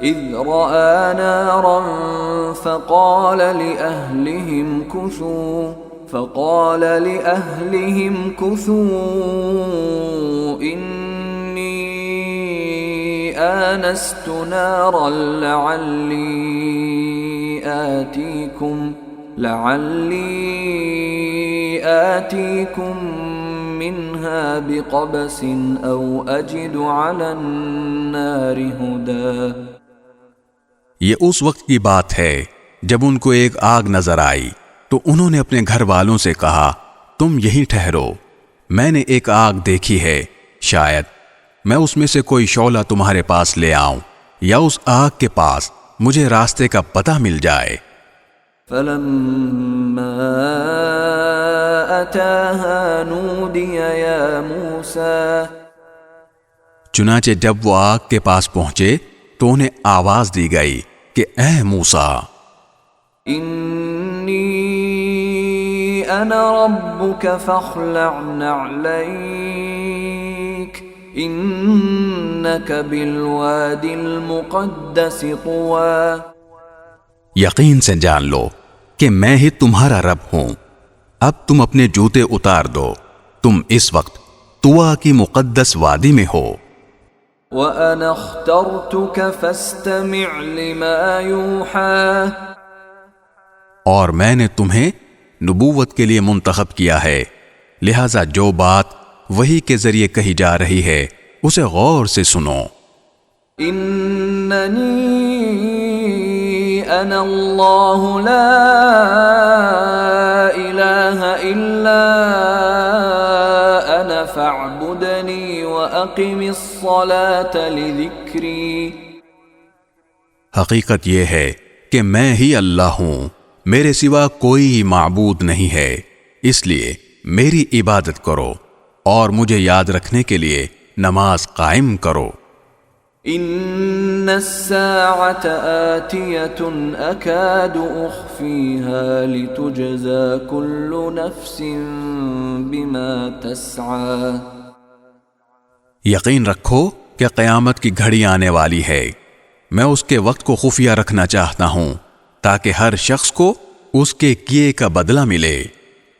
إذ رأى نارا فقال لأهلهم كثوا إني آنست نارا لعلي آتيكم منها بقبس أو أجد على النار هدى۔ یہ اس وقت کی بات ہے جب ان کو ایک آگ نظر آئی تو انہوں نے اپنے گھر والوں سے کہا تم یہیں ٹھہرو، میں نے ایک آگ دیکھی ہے، شاید میں اس میں سے کوئی شعلہ تمہارے پاس لے آؤں یا اس آگ کے پاس مجھے راستے کا پتہ مل جائے۔ فلما أتاها نودي يا موسى، چنانچہ جب وہ آگ کے پاس پہنچے تو انہیں آواز دی گئی کہ اے موسیٰ، إني أنا ربك فاخلع نعليك إنك بالواد المقدس طوى۔ یقین سے جان لو کہ میں ہی تمہارا رب ہوں، اب تم اپنے جوتے اتار دو، تم اس وقت طوا کی مقدس وادی میں ہو۔ وَأَنَا اخْتَرْتُكَ فَاسْتَمِعْ لِمَا يُوحَى، اور میں نے تمہیں نبوت کے لیے منتخب کیا ہے، لہذا جو بات وحی کے ذریعے کہی جا رہی ہے اسے غور سے سنو۔ إِنَّنِي أَنَا اللَّهُ لَا إِلَهَ إِلَّا أَنَا فَاعْبُدْنِي وَأَقِمِ الصَّلَاةَ لِذِكْرِي۔ حقیقت یہ ہے کہ میں ہی اللہ ہوں، میرے سوا کوئی معبود نہیں ہے، اس لیے میری عبادت کرو اور مجھے یاد رکھنے کے لیے نماز قائم کرو۔ إِنَّ السَّاعَةَ آتِيَةٌ أَكَادُ أُخْفِيهَا لِتُجْزَى كُلُّ نَفْسٍ بِمَا تَسْعَى۔ یقین رکھو کہ قیامت کی گھڑی آنے والی ہے، میں اس کے وقت کو خفیہ رکھنا چاہتا ہوں تاکہ ہر شخص کو اس کے کیے کا بدلہ ملے۔